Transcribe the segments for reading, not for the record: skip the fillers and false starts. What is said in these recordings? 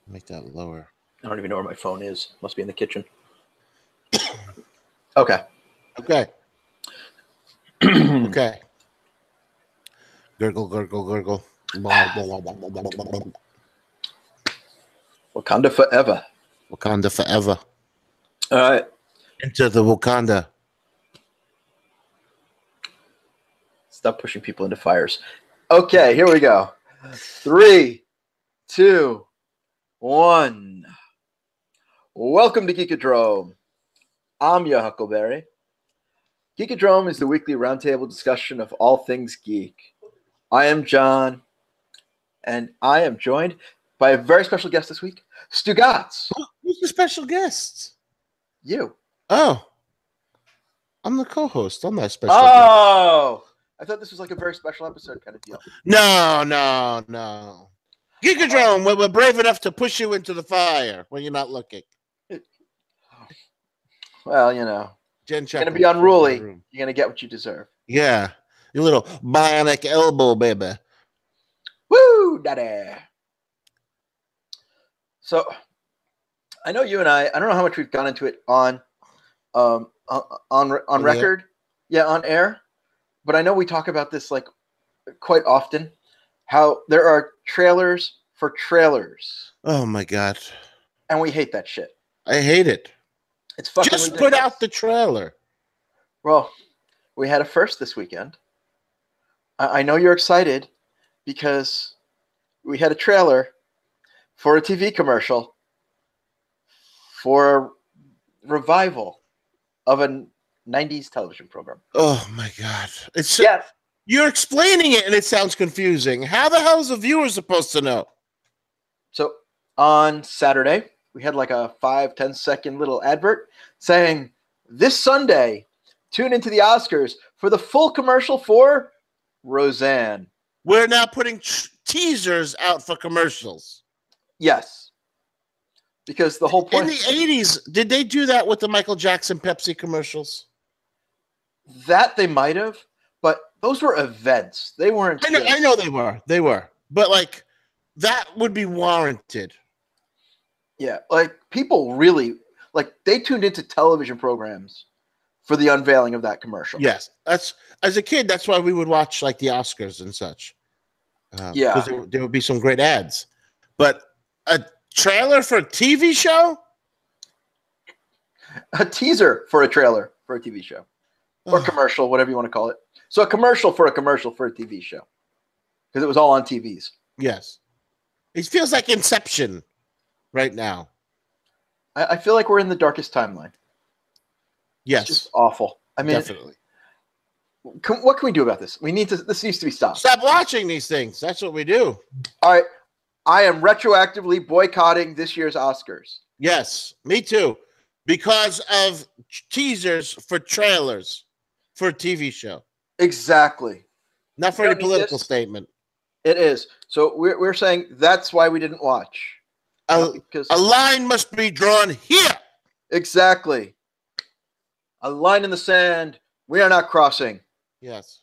Make that lower. I don't even know where my phone is. Must be in the kitchen. Okay. Okay. Okay. Gurgle, gurgle, gurgle. Wakanda forever. Wakanda forever. All right. Into the Wakanda. Stop pushing people into fires. Okay, here we go. 3, 2, 1. Welcome to Geekodrome. I'm your Huckleberry. Geekodrome is the weekly roundtable discussion of all things geek. I am Jon, and I am joined by a very special guest this week, Stugots. Who's the special guest? You. Oh. I'm the co-host. I'm not special guest. I thought this was like a very special episode kind of deal. No. Geekodrome, we're brave enough to push you into the fire when you're not looking. Well, you know. Jen, you're going to be unruly. You're going to get what you deserve. Yeah. Your little bionic elbow, baby. Woo, daddy. So, I know you and I don't know how much we've gone into it on record. Yeah, on air. But I know we talk about this like quite often. How there are trailers for trailers. Oh my God. And we hate that shit. I hate it. It's fucking just ridiculous. Put out the trailer. Well, we had a first this weekend. I know you're excited because we had a trailer for a TV commercial for a revival of a 90s television program. Oh my God. It's yes. You're explaining it and it sounds confusing. How the hell is the viewer supposed to know? So on Saturday, we had like a 5-10 second little advert saying this Sunday, tune into the Oscars for the full commercial for Roseanne. We're now putting teasers out for commercials. Yes. Because the whole point in the 80s, did they do that with the Michael Jackson Pepsi commercials? That they might have, but those were events. They weren't. I know they were. They were. But like that would be warranted. Yeah, like people really like they tuned into television programs for the unveiling of that commercial. Yes, that's as a kid. That's why we would watch like the Oscars and such. Yeah, because there would be some great ads. But a trailer for a TV show, a teaser for a trailer for a TV show, or commercial, whatever you want to call it. So a commercial for a TV show, because it was all on TVs. Yes, it feels like Inception. Right now, I feel like we're in the darkest timeline. Yes, it's just awful. I mean, definitely. What can we do about this? This needs to be stopped. Stop watching these things. That's what we do. All right, I am retroactively boycotting this year's Oscars. Yes, me too, because of teasers for trailers for a TV show. Exactly. Not for any political statement. It is. So we're saying that's why we didn't watch. A line must be drawn here. Exactly. A line in the sand. We are not crossing. Yes.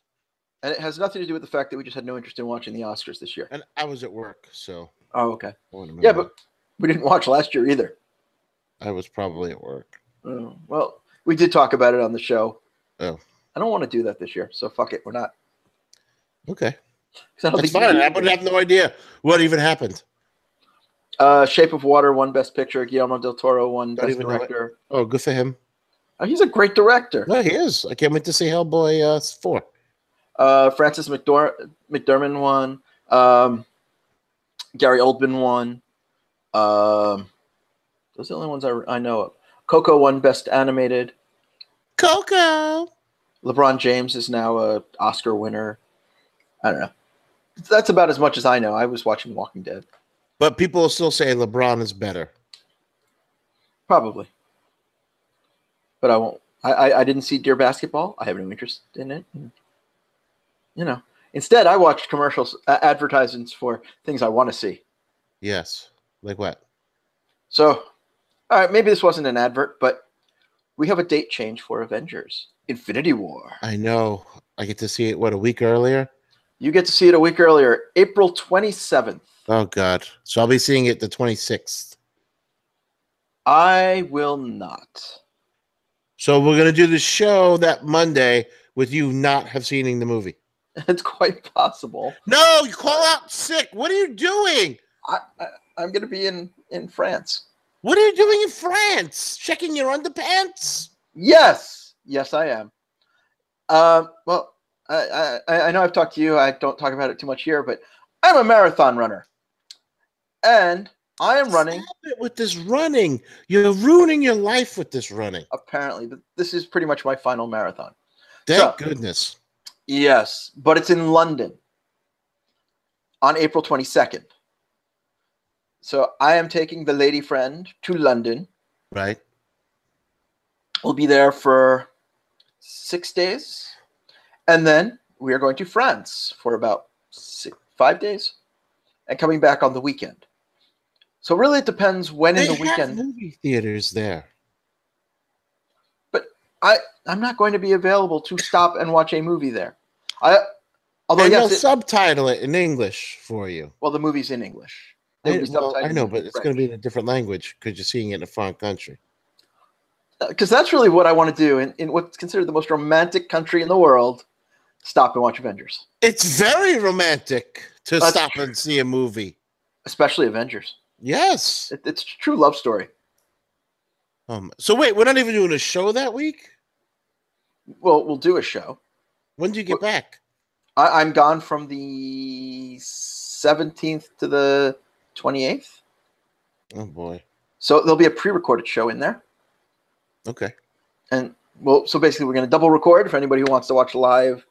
And it has nothing to do with the fact that we just had no interest in watching the Oscars this year. And I was at work, so. Oh, okay. Yeah, but we didn't watch last year either. I was probably at work. Oh, well, we did talk about it on the show. Oh. I don't want to do that this year, so fuck it. We're not. Okay. That's fine. I would have no idea what even happened. Shape of Water won Best Picture. Guillermo del Toro won Best Director. Oh, good for him. He's a great director. No, he is. I can't wait to see Hellboy 4. Frances McDormand won. Gary Oldman won. Those are the only ones I know of. Coco won Best Animated. Coco. LeBron James is now an Oscar winner. I don't know. That's about as much as I know. I was watching Walking Dead. But people will still say LeBron is better. Probably. But I won't. I didn't see Dear Basketball. I have no interest in it. You know. Instead, I watched commercials, advertisements for things I want to see. Yes. Like what? So, all right, maybe this wasn't an advert, but we have a date change for Avengers. Infinity War. I know. I get to see it, a week earlier? You get to see it a week earlier, April 27th. Oh, God. So I'll be seeing it the 26th. I will not. So we're going to do the show that Monday with you not have seen the movie. It's quite possible. No, you call out sick. What are you doing? I'm going to be in France. What are you doing in France? Checking your underpants? Yes, I am. Well, I know I've talked to you. I don't talk about it too much here, but I'm a marathon runner, and I am running. Stop it with this running. You're ruining your life with this running. Apparently, this is pretty much my final marathon. Thank goodness. Yes, but it's in London on April 22nd. So I am taking the lady friend to London. Right. We'll be there for 6 days. And then we are going to France for about 5 days and coming back on the weekend. So really it depends when in the weekend. They have movie theaters there. But I'm not going to be available to stop and watch a movie there. Although they'll subtitle it in English for you. Well, the movie's in English. I know, but it's going to be in a different language because you're seeing it in a foreign country. Because that's really what I want to do in what's considered the most romantic country in the world. Stop and watch Avengers. It's very romantic to stop and see a movie. Especially Avengers. Yes. It's a true love story. So wait, we're not even doing a show that week? Well, we'll do a show. When do you get back? I'm gone from the 17th to the 28th. Oh, boy. So there'll be a pre-recorded show in there. Okay. And, well, so basically we're going to double record for anybody who wants to watch live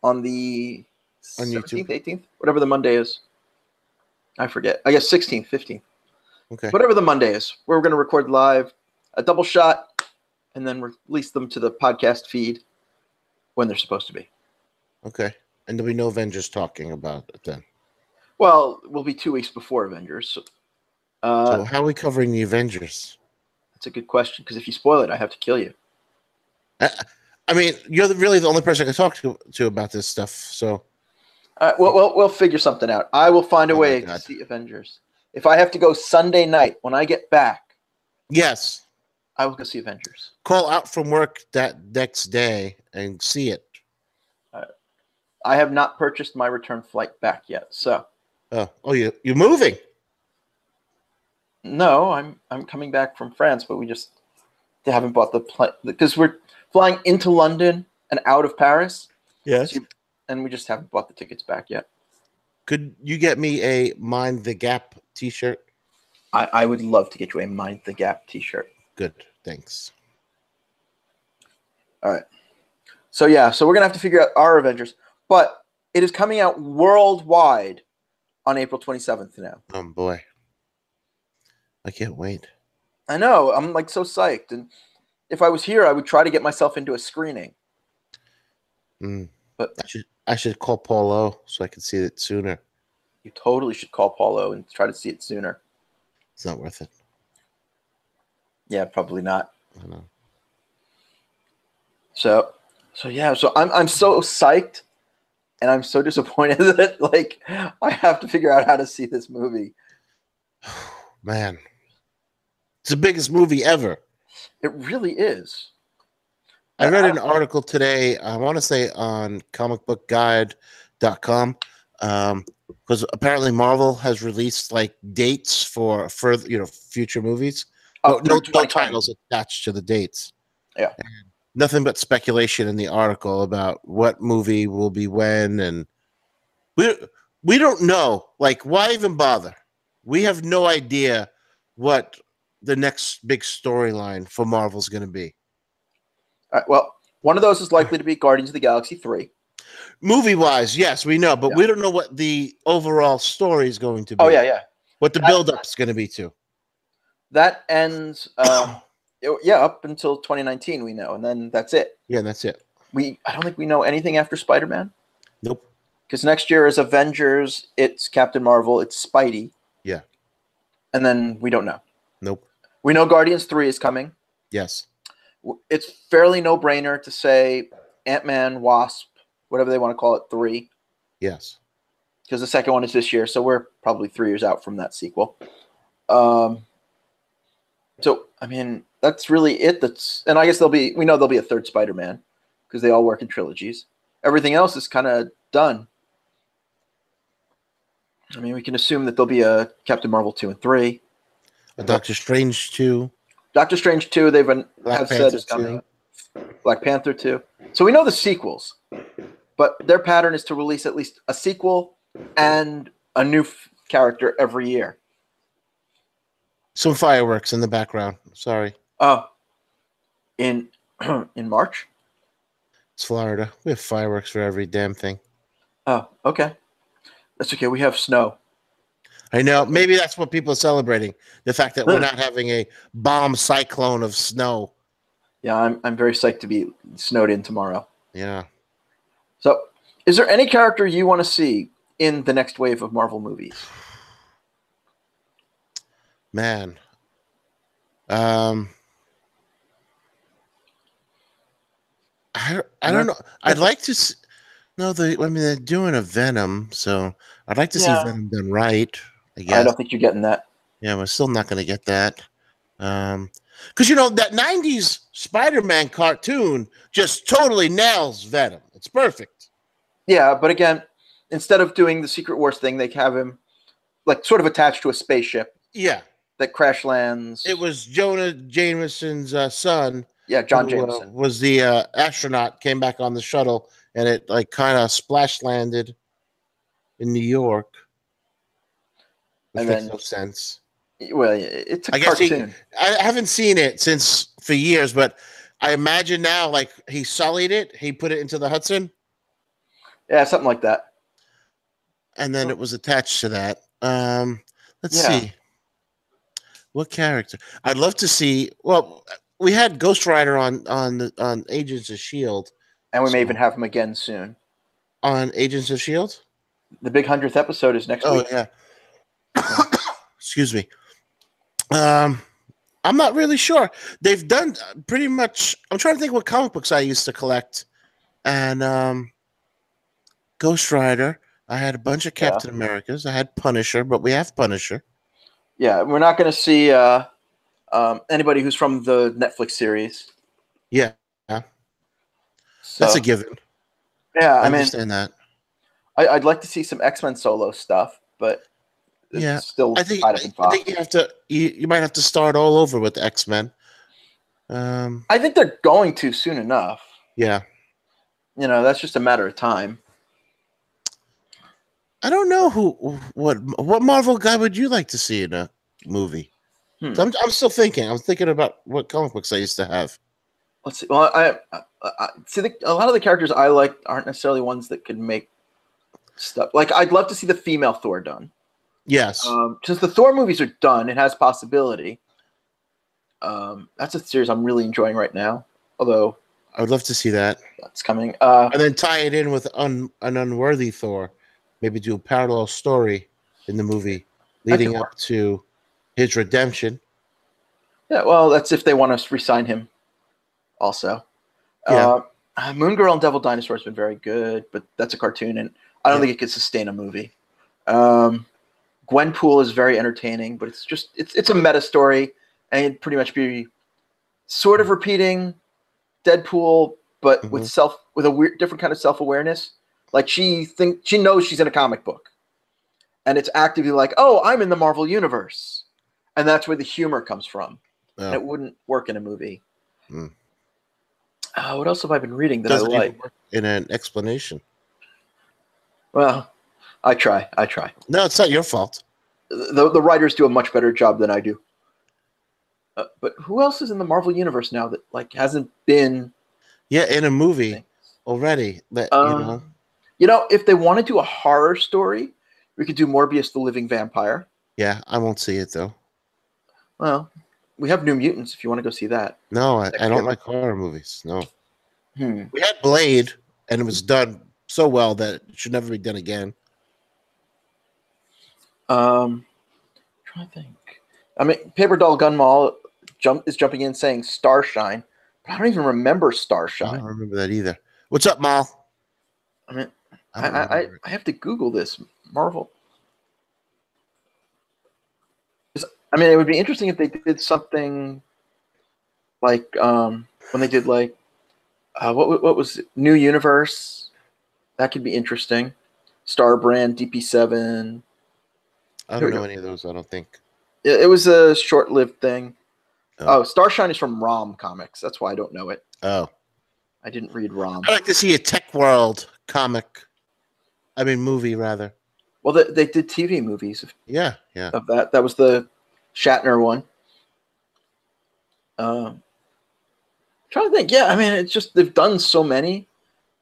on the 17th, 18th, whatever the Monday is. I forget. I guess 16th, 15th. Okay. Whatever the Monday is. We're going to record live, a double shot, and then release them to the podcast feed when they're supposed to be. Okay. And there'll be no Avengers talking about it then? Well, we'll be 2 weeks before Avengers. So how are we covering the Avengers? That's a good question, because if you spoil it, I have to kill you. I mean, you're really the only person I can talk to about this stuff. So, we'll figure something out. I will find a way to see Avengers. If I have to go Sunday night when I get back, yes, I will go see Avengers. Call out from work that next day and see it. I have not purchased my return flight back yet. So, you're moving? No, I'm coming back from France, but we just haven't bought the plane because we're flying into London and out of Paris. Yes, and we just haven't bought the tickets back yet. Could you get me a Mind the Gap T-shirt? I would love to get you a Mind the Gap T-shirt. Good, thanks. All right. So we're gonna have to figure out our Avengers, but it is coming out worldwide on April 27th now. Oh boy, I can't wait. I know. I'm like so psyched, and if I was here, I would try to get myself into a screening. But I should call Paul O so I can see it sooner. You totally should call Paul O and try to see it sooner. It's not worth it. Yeah, probably not. I know. So I'm so psyched, and I'm so disappointed that I have to figure out how to see this movie. Man, it's the biggest movie ever. It really is. I read an article today, I want to say on comicbookguide.com, because apparently Marvel has released dates for further, future movies. No titles attached to the dates. Yeah. And nothing but speculation in the article about what movie will be when, and we don't know. Why even bother? We have no idea what the next big storyline for Marvel's going to be. All right, well, one of those is likely to be Guardians of the Galaxy 3. Movie-wise, yes, we know, but we don't know what the overall story is going to be. Oh, yeah. What the build-up is going to be to. That ends, up until 2019, we know, and then that's it. Yeah, that's it. I don't think we know anything after Spider-Man. Nope. Because next year is Avengers, it's Captain Marvel, it's Spidey. Yeah. And then we don't know. Nope. We know Guardians 3 is coming. Yes. It's fairly no-brainer to say Ant-Man, Wasp, whatever they want to call it, 3. Yes. because the second one is this year, so we're probably 3 years out from that sequel. So I mean, that's really it. And I guess we know there'll be a third Spider-Man because they all work in trilogies. Everything else is kind of done. I mean, we can assume that there'll be a Captain Marvel 2 and 3, a Doctor Strange 2, Doctor Strange 2. They've Black said Panther is coming. 2. Black Panther 2. So we know the sequels, but their pattern is to release at least a sequel and a new character every year. Some fireworks in the background. Sorry. Oh, in March? It's Florida. We have fireworks for every damn thing. Oh, okay. That's okay. We have snow. I know. Maybe that's what people are celebrating. The fact that we're not having a bomb cyclone of snow. Yeah, I'm very psyched to be snowed in tomorrow. Yeah. So, is there any character you want to see in the next wave of Marvel movies? Man. I don't know. I'd like to see, they're doing a Venom, so I'd like to see Venom done right, I guess. I don't think you're getting that. Yeah, we're still not going to get that. Because, that 90s Spider-Man cartoon just totally nails Venom. It's perfect. Yeah, but again, instead of doing the Secret Wars thing, they have him like sort of attached to a spaceship. Yeah. That crash lands. It was Jonah Jameson's son. Yeah, John Jameson. Was the astronaut, came back on the shuttle, and it like kind of splash landed in New York. Which makes no sense. Well, it's a cartoon. I haven't seen it for years, but I imagine now, like, he sullied it. He put it into the Hudson. Yeah, something like that. And then it was attached to that. Let's see. What character? I'd love to see. Well, we had Ghost Rider on Agents of S.H.I.E.L.D. And we may even have him again soon. On Agents of S.H.I.E.L.D.? The big 100th episode is next week. Oh, yeah. Excuse me. I'm not really sure. They've done pretty much. I'm trying to think what comic books I used to collect. And Ghost Rider. I had a bunch of Captain Americas. I had Punisher, but we have Punisher. Yeah, we're not going to see anybody who's from the Netflix series. Yeah. So, that's a given. Yeah, I understand that. I'd like to see some X-Men solo stuff, but it's still I think you have to. You might have to start all over with the X-Men. I think they're going to soon enough. Yeah. That's just a matter of time. I don't know what Marvel guy would you like to see in a movie? So I'm still thinking. I'm thinking about what comic books I used to have. Let's see. Well, I see a lot of the characters I like aren't necessarily ones that could make stuff. Like, I'd love to see the female Thor done. Yes. Since the Thor movies are done, it has possibility. That's a series I'm really enjoying right now. Although I would love to see that. That's coming. And then tie it in with an unworthy Thor. Maybe do a parallel story in the movie leading up to his redemption. Yeah, well, that's if they want to re-sign him also. Yeah. Moon Girl and Devil Dinosaur has been very good, but that's a cartoon, and I don't think it could sustain a movie. Gwenpool is very entertaining, but it's a meta story, and it'd pretty much be sort of repeating Deadpool, but with a weird, different kind of self-awareness. Like, she knows she's in a comic book, and it's actively like, oh, I'm in the Marvel universe, and that's where the humor comes from. Oh. And it wouldn't work in a movie. What else have I been reading that I like? In an explanation. Well, I try. No, it's not your fault. The writers do a much better job than I do. But who else is in the Marvel universe now that hasn't been? Yeah, in a movie already. That if they want to do a horror story, we could do Morbius the Living Vampire. Yeah, I won't see it though. Well, we have New Mutants if you want to go see that. No, I don't like horror movies. No. We had Blade, and it was done so well that it should never be done again. I'm trying to think. I mean, Paper Doll Gun Mall is jumping in saying Starshine, but I don't even remember Starshine. I don't remember that either. What's up, Mal? I mean, I don't remember. I have to Google this. Marvel. I mean, it would be interesting if they did something like when they did like what was it? New Universe. That could be interesting. Star Brand, DP7. I Here don't we know go. any of those. I don't think. It was a short-lived thing. Oh. Oh, Starshine is from ROM Comics. That's why I don't know it. Oh. I didn't read ROM. I'd like to see a Tech World comic. I mean, movie rather. Well, they did TV movies Yeah. of that. That was the Shatner one. Trying to think. Yeah, I mean, it's just they've done so many,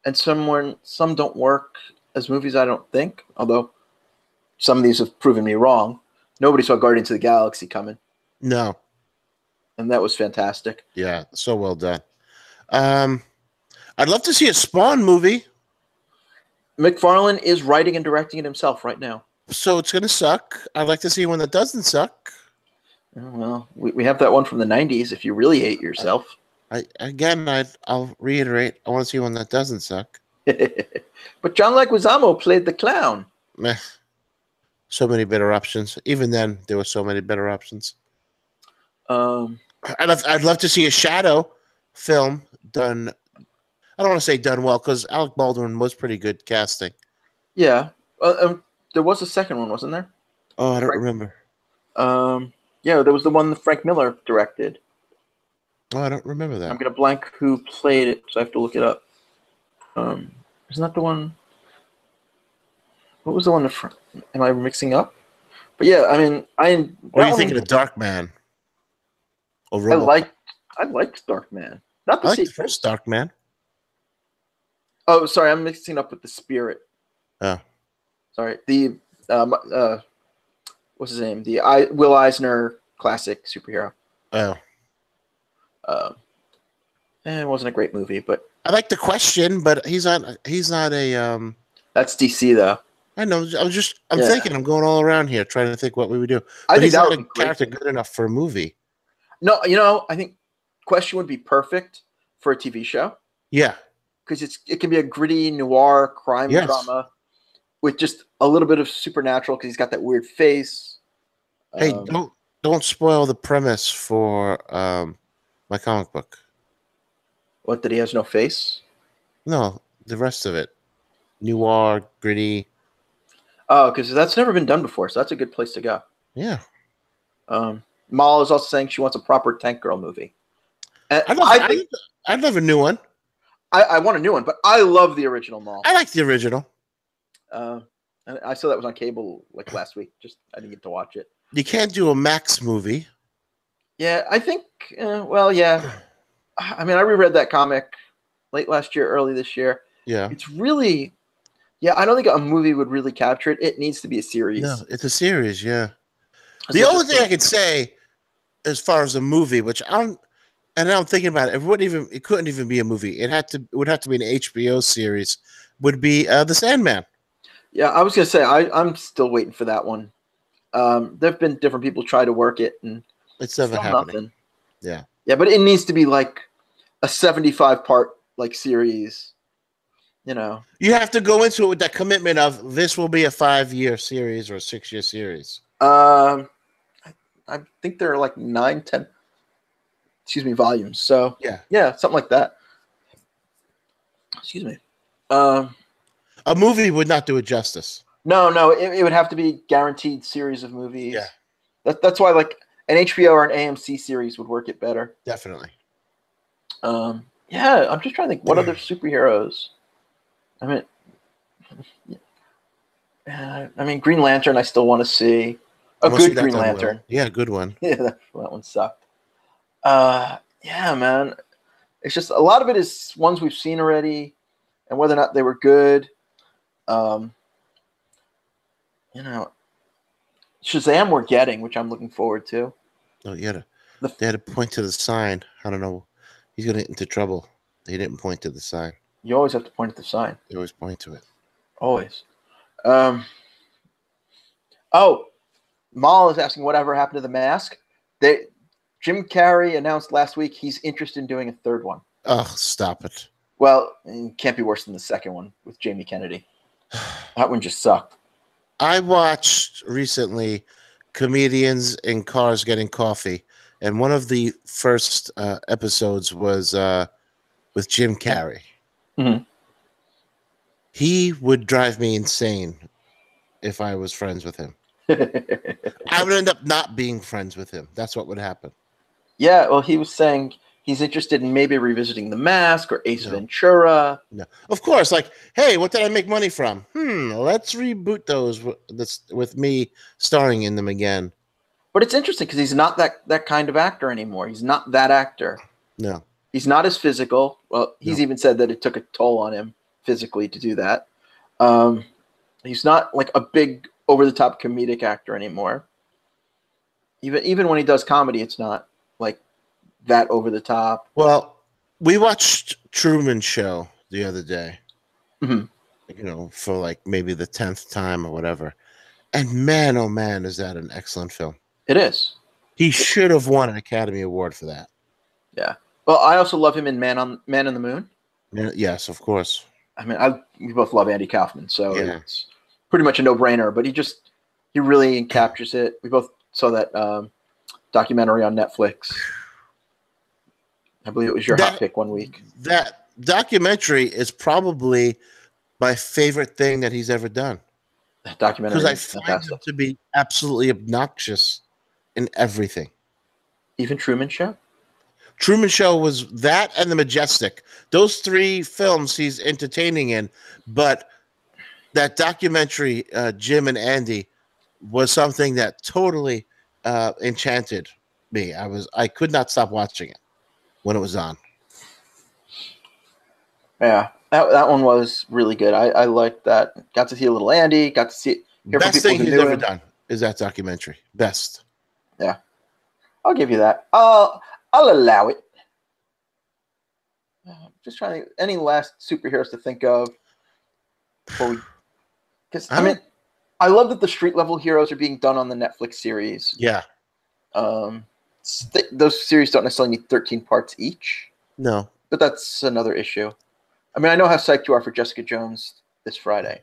and some don't work as movies. I don't think. Although some of these have proven me wrong. Nobody saw Guardians of the Galaxy coming. No. And that was fantastic. Yeah, so well done. I'd love to see a Spawn movie. McFarlane is writing and directing it himself right now. So it's going to suck. I'd like to see one that doesn't suck. Well, we have that one from the 90s, If You Really Hate Yourself. I'll reiterate, I want to see one that doesn't suck. But John Leguizamo played the clown. Meh. So many better options. Even then, there were so many better options. I'd love to see a Shadow film done. I don't want to say done well because Alec Baldwin was pretty good casting. Yeah. There was a second one, wasn't there? Oh, I don't remember. Yeah, there was the one that Frank Miller directed. Oh, I don't remember that. I'm going to blank who played it, so I have to look it up. Isn't that the one? What was the one? Am I mixing up? But yeah, I mean, Or are you thinking of Dark Man? I liked Dark Man. Not the I liked the sequel. first Dark Man. Oh, sorry, I'm mixing up with The Spirit. Oh. Sorry, the what's his name? The Will Eisner classic superhero. Oh. It wasn't a great movie, but I like The Question, but he's not a that's DC though. I know. I'm thinking. I'm going all around here trying to think what we would do. I think he's that not would a be great. character good enough for a movie. No, I think Question would be perfect for a TV show. Yeah, because it can be a gritty noir crime drama with just a little bit of supernatural because he's got that weird face. Hey, don't spoil the premise for my comic book. What, that he has no face? No, the rest of it. Noir, gritty. Oh, because that's never been done before, so that's a good place to go. Yeah. Mal is also saying she wants a proper Tank Girl movie. And I'd love a new one. I want a new one, but I love the original Mal. I like the original. And I saw that was on cable like last week. Just I didn't get to watch it. You can't do a Max movie. Yeah, I think. Well, yeah. I mean, I reread that comic late last year, early this year. Yeah. It's really. Yeah, I don't think a movie would really capture it. It needs to be a series. No, it's a series. Yeah. The only thing I could say, as far as a movie, which I'm thinking about it, it couldn't even be a movie. It would have to be an HBO series. Would be The Sandman. Yeah, I was gonna say I'm still waiting for that one. There've been different people try to work it, and it's never happening. Nothing. Yeah. Yeah, but it needs to be like a 75-part like series. You have to go into it with that commitment of this will be a 5-year series or a 6-year series. I think there are like 9, 10, volumes. So yeah, something like that. Excuse me. A movie would not do it justice. No, it would have to be guaranteed series of movies. Yeah, that's why like an HBO or an AMC series would work it better. Definitely. Yeah, I'm just trying to think what other superheroes. I mean, Green Lantern. I still want to see a good Green Lantern. Well. Yeah, good one. Yeah, that one sucked. Yeah, man. It's just a lot of it is ones we've seen already, and whether or not they were good. Shazam we're getting, which I'm looking forward to. Oh, yeah. They had to point to the sign. I don't know. He's going to get into trouble. They didn't point to the sign. You always have to point at the sign. They always point to it. Always. Mal is asking whatever happened to The Mask. Jim Carrey announced last week he's interested in doing a third one. Oh, stop it. Well, it can't be worse than the second one with Jamie Kennedy. That one just sucked. I watched recently comedians in cars getting coffee, and one of the first episodes was with Jim Carrey. Mm-hmm. He would drive me insane if I was friends with him. I would end up not being friends with him. That's what would happen. Yeah, well, he was saying he's interested in maybe revisiting The Mask or Ace No. Ventura. No, of course. Like, hey, what did I make money from? Let's reboot those with me starring in them again. But it's interesting because he's not that kind of actor anymore. He's not that actor. No, he's not as physical. Well, he's even said that it took a toll on him physically to do that. He's not like a big over-the-top comedic actor anymore. Even when he does comedy, it's not like that over the top. Well, we watched Truman Show the other day. Mm-hmm. You know, for like maybe the 10th time or whatever. And man, oh man, is that an excellent film. It is. He should have won an Academy Award for that. Yeah. Well, I also love him in Man in the Moon. Yes, of course. I mean, we both love Andy Kaufman, so it's pretty much a no-brainer. But he really captures it. We both saw that documentary on Netflix. I believe it was your hot pick one week. That documentary is probably my favorite thing that he's ever done. That documentary, because I find him to be absolutely obnoxious in everything. Even Truman Show? Truman Show was that and The Majestic. Those three films he's entertaining in, but that documentary, Jim and Andy, was something that totally enchanted me. I could not stop watching it when it was on. Yeah, that one was really good. I liked that. Got to see a little Andy. Got to see best thing he's ever done is that documentary. Best. Yeah, I'll give you that. I'll allow it. Just trying to any last superheroes to think of because I mean, I love that the street level heroes are being done on the Netflix series. Yeah. Those series don't necessarily need 13 parts each. No, but that's another issue. I mean, I know how psyched you are for Jessica Jones this Friday.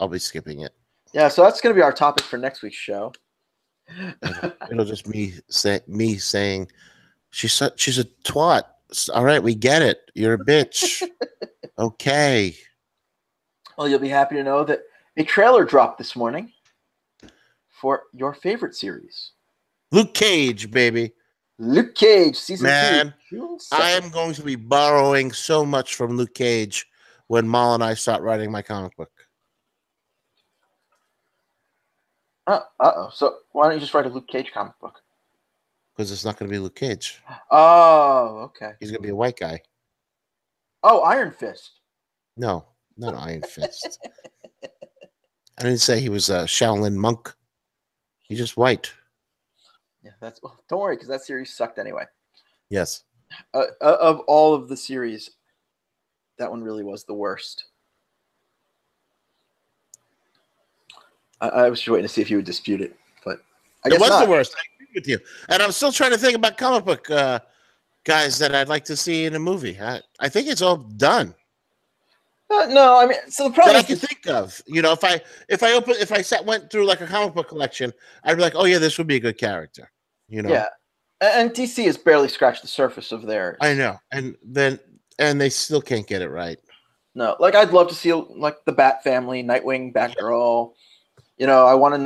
I'll be skipping it. Yeah, so that's going to be our topic for next week's show. It'll just me saying she's a twat. All right, we get it. You're a bitch. Okay. Well, you'll be happy to know that a trailer dropped this morning for your favorite series. Luke Cage, baby. Luke Cage, season 2. I am going to be borrowing so much from Luke Cage when Mal and I start writing my comic book. Uh-oh. So why don't you just write a Luke Cage comic book? Because it's not going to be Luke Cage. Oh, okay. He's going to be a white guy. Oh, Iron Fist. No, not Iron Fist. I didn't say he was a Shaolin monk. He's just white. Yeah, don't worry, because that series sucked anyway. Yes. Of all of the series, that one really was the worst. I was just waiting to see if you would dispute it, but I guess it was not. The worst. I agree with you, and I'm still trying to think about comic book guys that I'd like to see in a movie. I think it's all done. No, I mean, so the problem that I can think of, you know, if I went through like a comic book collection, I'd be like, oh yeah, this would be a good character, you know. Yeah, and DC has barely scratched the surface of theirs. I know, and they still can't get it right. No, like I'd love to see like the Bat Family, Nightwing, Batgirl. You know, I want a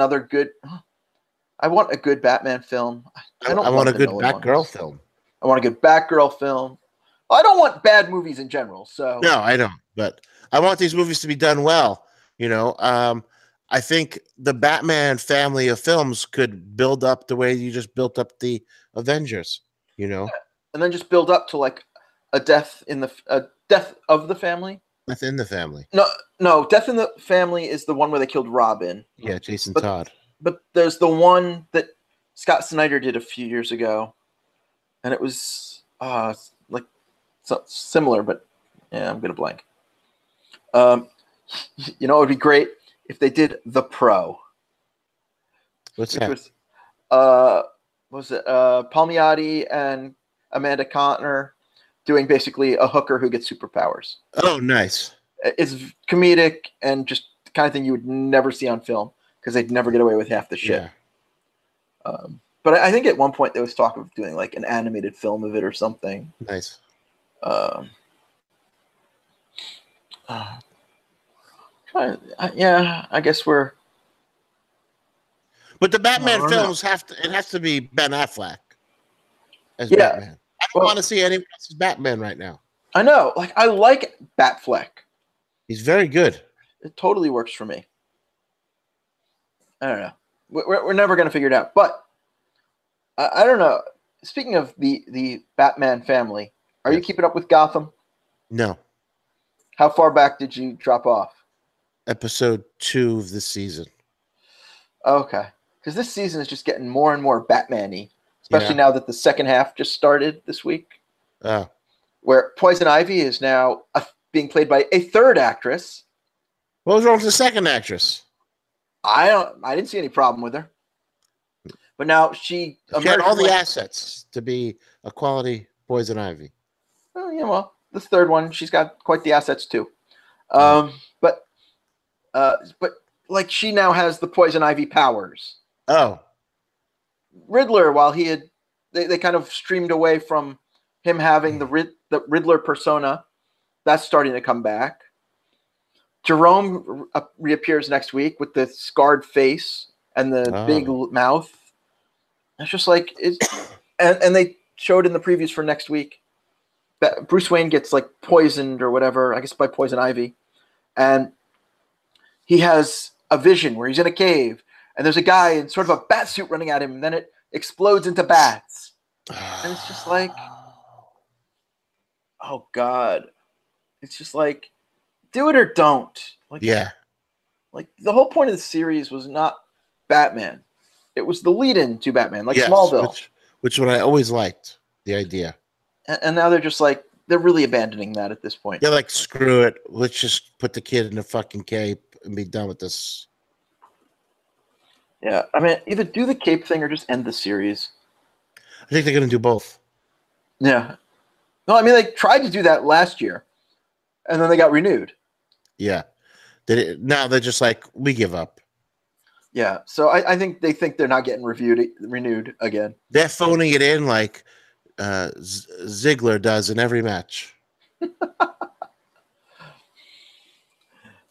good Batman film. I want a good Batgirl film. I want a good Batgirl film. I don't want bad movies in general. So no, I don't. But I want these movies to be done well. You know, I think the Batman family of films could build up the way you just built up the Avengers. You know, and then just build up to like a death of the family. Death in the Family. No, Death in the Family is the one where they killed Robin. Yeah, Jason Todd. But there's the one that Scott Snyder did a few years ago, and it was like similar, but yeah, I'm gonna blank. You know, it would be great if they did The Pro. What's that? What was it? Palmiotti and Amanda Conner doing basically a hooker who gets superpowers. Oh, nice. It's comedic and just kind of thing you would never see on film because they'd never get away with half the shit. Yeah. But I think at one point there was talk of doing like an animated film of it or something. Nice. Yeah, I guess we're. But the Batman films it has to be Ben Affleck as Yeah. Batman. I don't want to see anyone else's Batman right now. I know. Like, I like Batfleck. He's very good. It totally works for me. I don't know. We're never going to figure it out. But I don't know. Speaking of the Batman family, are you keeping up with Gotham? No. How far back did you drop off? Episode 2 of this season. Okay. Because this season is just getting more and more Batman-y. Especially now that the second half just started this week. Oh. Where Poison Ivy is now being played by a third actress. What was wrong with the second actress? I didn't see any problem with her. But now she had all the assets to be a quality Poison Ivy. Oh, yeah, well, the third one, she's got quite the assets too. But like she now has the Poison Ivy powers. Oh. Riddler, while they kind of streamed away from him having the Riddler persona, that's starting to come back. Jerome reappears next week with the scarred face and the big mouth. It's just like and they showed in the previews for next week that Bruce Wayne gets like poisoned or whatever, I guess by Poison Ivy, and he has a vision where he's in a cave and there's a guy in sort of a bat suit running at him, and then it explodes into bats, and it's just like, oh God, it's just like, do it or don't. Like, yeah. Like the whole point of the series was not Batman. It was the lead-in to Batman, like Smallville. Which what I always liked, the idea. And now they're just like, they're really abandoning that at this point. They're like, screw it. Let's just put the kid in a fucking cape and be done with this. Yeah, I mean, either do the cape thing or just end the series. I think they're going to do both. Yeah. No, I mean, they tried to do that last year, and then they got renewed. Yeah. Now they're just like, we give up. Yeah, so I think they think they're not getting renewed again. They're phoning it in like Ziggler does in every match.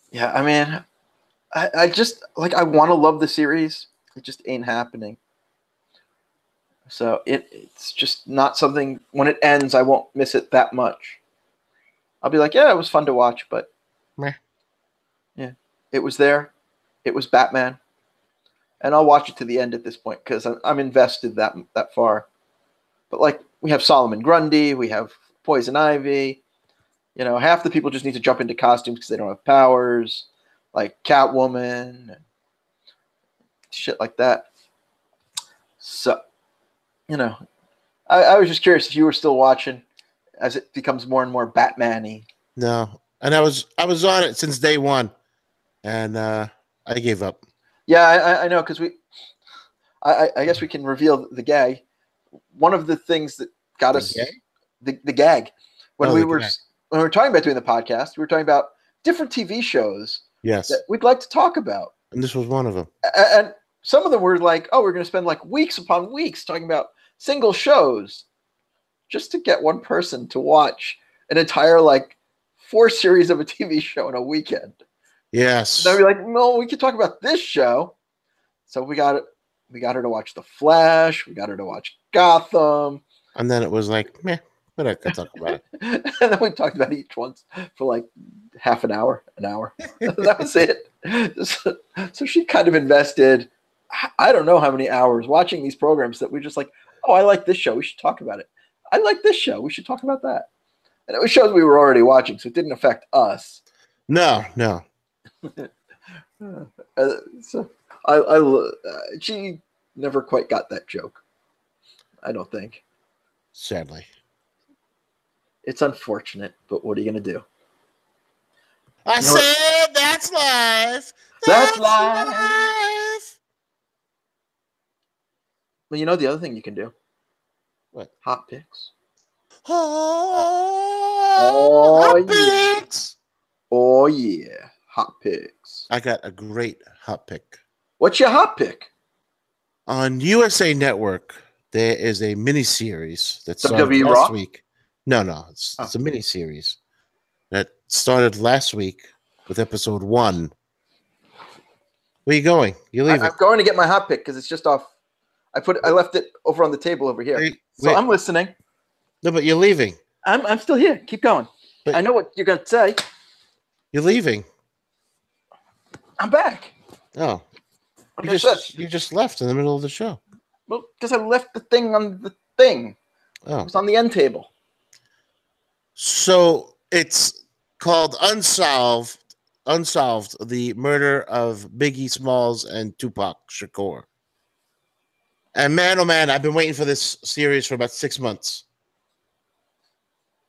Yeah, I mean, I just, like, I want to love the series. It just ain't happening. So it's just not something, when it ends, I won't miss it that much. I'll be like, yeah, it was fun to watch, but meh. Yeah, it was there. It was Batman. And I'll watch it to the end at this point because I'm invested that far. But like, we have Solomon Grundy, we have Poison Ivy. You know, half the people just need to jump into costumes because they don't have powers, like Catwoman, and shit like that. So, you know, I was just curious if you were still watching as it becomes more and more Batman-y. No, and I was on it since day one, and I gave up. Yeah, I know, because I guess we can reveal the gag. One of the things that got us the gag when we were talking about doing the podcast, we were talking about different TV shows that we'd like to talk about, and this was one of them. And some of them were like, "Oh, we're going to spend like weeks upon weeks talking about single shows just to get one person to watch an entire like 4 series of a TV show in a weekend." Yes. Then we're like, no, we could talk about this show. So we got her to watch The Flash. We got her to watch Gotham. And then it was like, meh, but I could talk about it. And then we talked about each one for like half an hour. That was it. So she kind of invested, I don't know how many hours watching these programs that we're just like, oh, I like this show. We should talk about it. I like this show. We should talk about that. And it was shows we were already watching, so it didn't affect us. No. So she never quite got that joke. I don't think. Sadly, it's unfortunate, but what are you gonna do? I said that's life. That's life. Well, you know the other thing you can do. What? Hot picks. Oh, hot picks. Oh yeah, hot picks. I got a great hot pick. What's your hot pick? On USA Network, there is a miniseries that started WWE last Raw? week. No, it's a miniseries that started last week with episode 1. Where you going? You leaving? I'm going to get my hot pick because it's just off. I left it over on the table over here. So I'm listening. No, but you're leaving. I'm still here. Keep going. But I know what you're gonna say. You're leaving. I'm back. Oh. Like You just left in the middle of the show. Well, because I left the thing on the thing. Oh. It was on the end table. So it's called Unsolved, the murder of Biggie Smalls and Tupac Shakur. And man, oh man, I've been waiting for this series for about 6 months.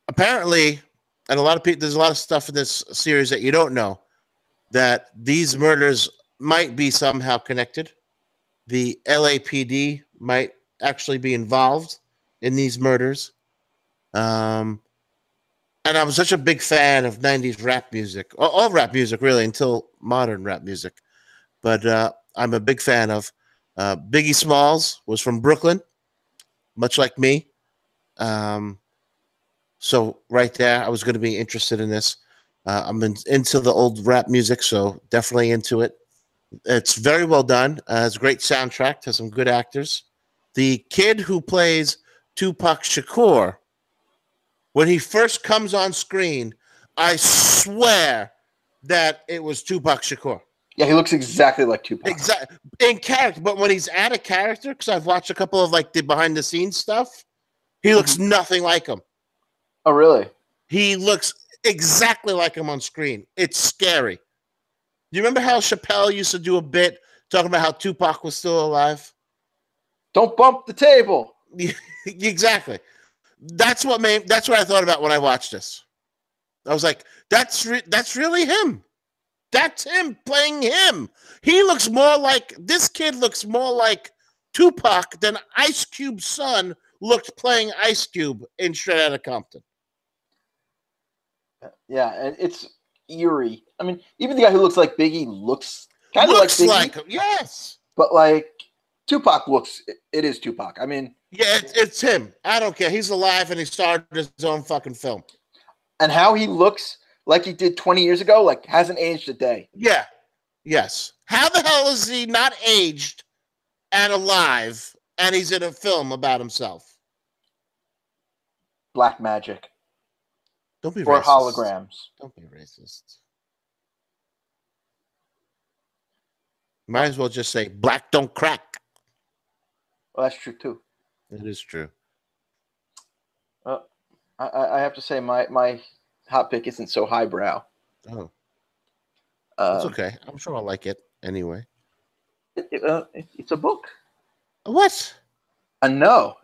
Apparently, and there's a lot of stuff in this series that you don't know, that these murders might be somehow connected. The LAPD might actually be involved in these murders. And I was such a big fan of 90s rap music, all rap music really, until modern rap music. But I'm a big fan of Biggie Smalls was from Brooklyn, much like me. So right there, I was going to be interested in this. I'm into the old rap music, so definitely into it. It's very well done. It's a great soundtrack. Has some good actors. The kid who plays Tupac Shakur, when he first comes on screen, I swear that it was Tupac Shakur. Yeah, he looks exactly like Tupac. Exactly in character, but when he's out of character, because I've watched a couple of like the behind the scenes stuff, he looks nothing like him. Oh, really? He looks exactly like him on screen. It's scary. You remember how Chappelle used to do a bit talking about how Tupac was still alive? Don't bump the table. Exactly. That's what I thought about when I watched this. I was like, that's really him. That's him playing him. This kid looks more like Tupac than Ice Cube's son looked playing Ice Cube in Straight Outta Compton. Yeah, and it's eerie. I mean, even the guy who looks like Biggie looks kind of like Biggie. Like him, yes. But like Tupac it is Tupac. I mean, yeah, it's him. I don't care. He's alive and he started his own fucking film. And how he looks like he did 20 years ago, like hasn't aged a day. Yeah. Yes. How the hell is he not aged and alive and he's in a film about himself? Black magic. Don't be or racist. holograms. Don't be racist. Might as well just say black don't crack. Well, that's true too. It is true. I have to say my hot pick isn't so highbrow. Oh, that's okay. I'm sure I'll like it anyway. It's a book. What? No.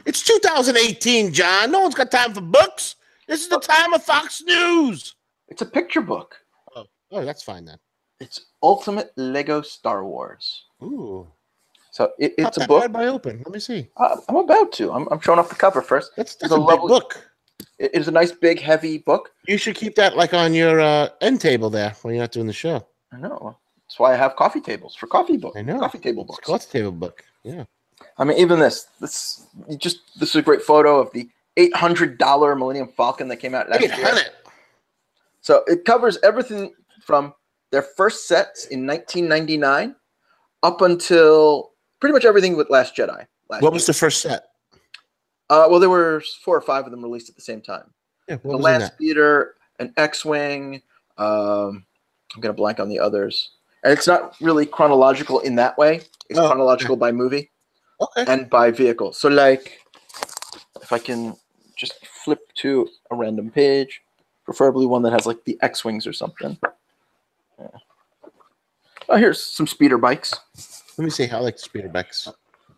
It's 2018, John. No one's got time for books. This is the time of Fox News. It's a picture book. Oh, that's fine then. It's Ultimate Lego Star Wars. Ooh. So it's a that book. bad by open. Let me see. I'm about to. I'm showing off the cover first. That's a big book. It is a nice, big, heavy book. You should keep that like on your end table there when you're not doing the show. I know. That's why I have coffee tables for coffee books. I know. Coffee table books. Coffee table book. Yeah. I mean, even this is a great photo of the $800 Millennium Falcon that came out last year. So it covers everything from their first sets in 1999 up until pretty much everything with Last Jedi. What was the first set? Well, there were 4 or 5 of them released at the same time. Yeah, the Land Speeder, an X-Wing. I'm going to blank on the others. And it's not really chronological in that way. It's chronological by movie and by vehicle. So, like, if I can just flip to a random page, preferably one that has, like, the X-Wings or something. Yeah. Oh, here's some speeder bikes. Let me see how I like speeder bikes.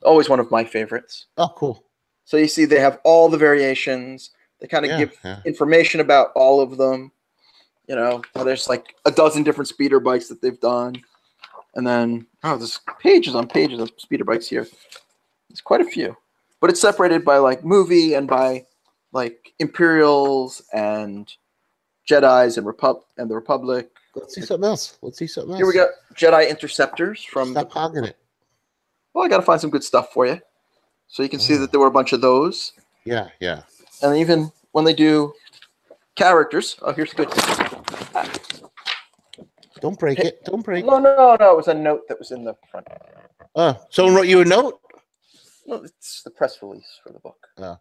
Always one of my favorites. Oh, cool. So you see they have all the variations. They kind of give information about all of them. You know, there's like a dozen different speeder bikes that they've done. And then, there's pages on pages of speeder bikes here. There's quite a few. But it's separated by like movie and by like Imperials and Jedis and the Republic. Let's see something else. Let's see something else. Here we got Jedi Interceptors from. Stop hogging it. Well, I got to find some good stuff for you, so you can see that there were a bunch of those. Yeah. And even when they do characters, oh, here's good. Don't break it. Don't break. No. It was a note that was in the front. Someone wrote you a note? No, it's the press release for the book. Oh.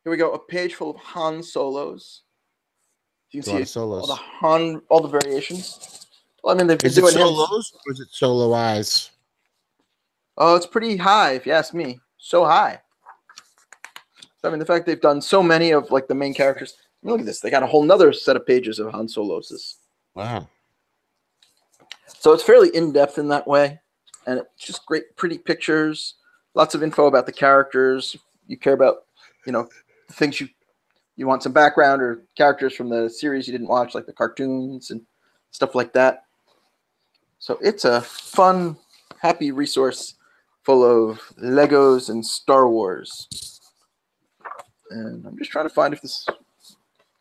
Here we go. A page full of Han solos. You can see solos. all the variations. Well, I mean, they've been doing solos or is it solo eyes? Oh, it's pretty high, if you ask me. So high. I mean, the fact they've done so many of like the main characters. I mean, look at this. They got a whole nother set of pages of Han Solos. Wow. So it's fairly in-depth in that way. And it's just great, pretty pictures. Lots of info about the characters. You care about, the things you want some background or characters from the series you didn't watch, like the cartoons and stuff like that. So it's a fun, happy resource full of Legos and Star Wars. And I'm just trying to find if this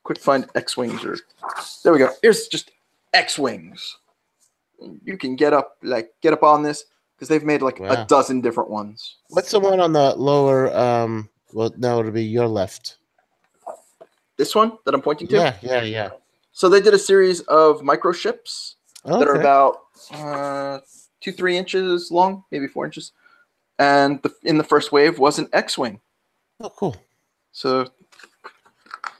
quick find X-Wings or there we go. Here's just X-Wings. You can get up on this because they've made like a dozen different ones. What's the one on the lower well no, it'll be your left. This one that I'm pointing to? Yeah. So they did a series of microships that are about 2-3 inches long, maybe 4 inches. And in the first wave was an X-Wing. Oh, cool. So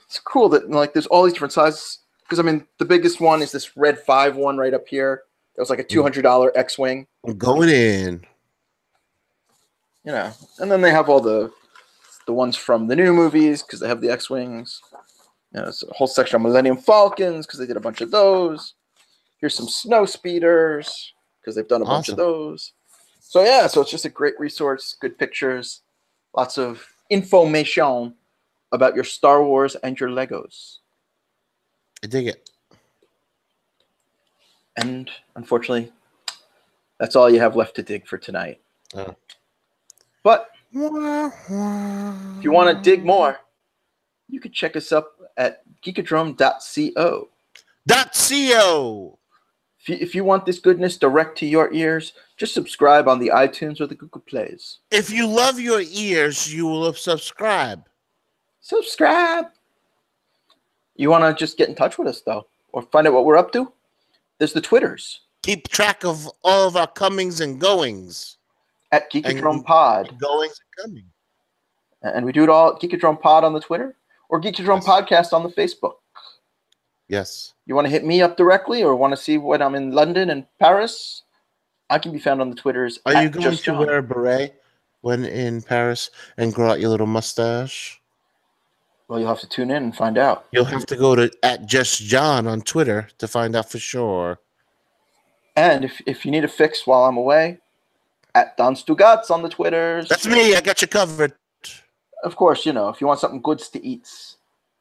it's cool that like there's all these different sizes. Because I mean, the biggest one is this Red 5 one right up here. That was like a $200 X-Wing. I'm going in. And then they have all the ones from the new movies because they have the X-Wings. It's a whole section of Millennium Falcons because they did a bunch of those. Here's some snow speeders because they've done a bunch of those. So so it's just a great resource, good pictures, lots of information about your Star Wars and your Legos. I dig it. And unfortunately, that's all you have left to dig for tonight. But if you want to dig more, you can check us up at geekodrome.co. If you want this goodness direct to your ears, just subscribe on the iTunes or the Google Plays. If you love your ears, you will subscribe. You want to just get in touch with us, though, or find out what we're up to? There's the Twitters. Keep track of all of our comings and goings. At Geekodrome Pod. Goings and coming. And we do it all at Geekodrome Pod on the Twitter or Geekodrome Podcast on the Facebook. Yes. You want to hit me up directly or want to see when I'm in London and Paris? I can be found on the Twitters. Are you going to wear a beret when in Paris and grow out your little mustache? Well, you'll have to tune in and find out. You'll have to go to @JustJohn on Twitter to find out for sure. And if you need a fix while I'm away, @Jon Stugots on the Twitters. That's me. I got you covered. Of course, if you want something good to eat,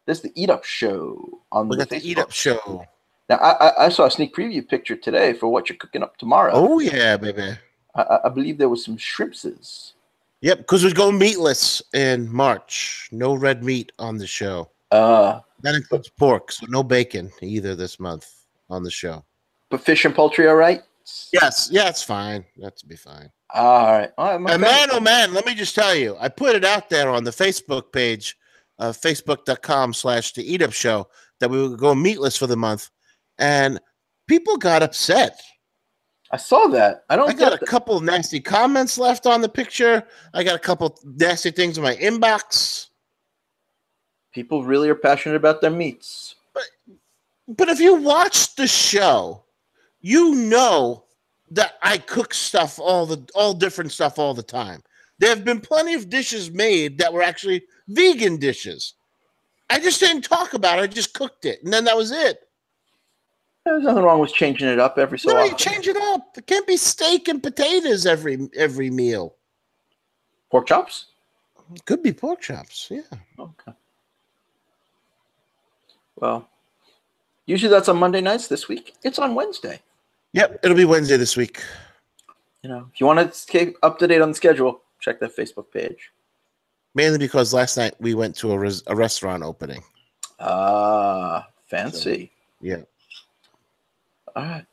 there's the Eat Up Show on the Facebook. The Eat Up Show. Now, I saw a sneak preview picture today for what you're cooking up tomorrow. Oh, yeah, baby. I believe there was some shrimpses. Yep, because we're going meatless in March. No red meat on the show. That includes pork, so no bacon either this month on the show. But fish and poultry, all right? Yes. Yeah, it's fine. That's be fine. All right. And man, let me just tell you, I put it out there on the Facebook page, facebook.com/The Eat Up Show, that we would go meatless for the month. And people got upset. I saw that. I got a couple of nasty comments left on the picture. I got a couple nasty things in my inbox. People really are passionate about their meats. But if you watch the show, you know that I cook stuff, all different stuff all the time. There have been plenty of dishes made that were actually vegan dishes. I just didn't talk about it. I just cooked it, and then that was it. There's nothing wrong with changing it up every so often. No, you change it up. It can't be steak and potatoes every meal. Pork chops? It could be pork chops, yeah. Okay. Well, usually that's on Monday nights. This week, it's on Wednesday. Yep, it'll be Wednesday this week. If you want to stay up to date on the schedule, check that Facebook page. Mainly because last night we went to a restaurant opening. Fancy. So, yeah. All right.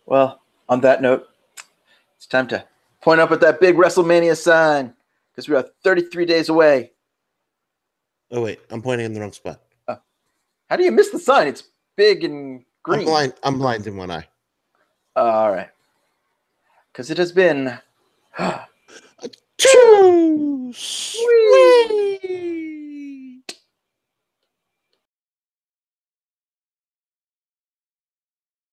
Well, on that note, it's time to point up at that big WrestleMania sign because we are 33 days away. Oh wait, I'm pointing in the wrong spot. How do you miss the sign? It's big and green. I'm blind in one eye. All right. Because it has been Too sweet.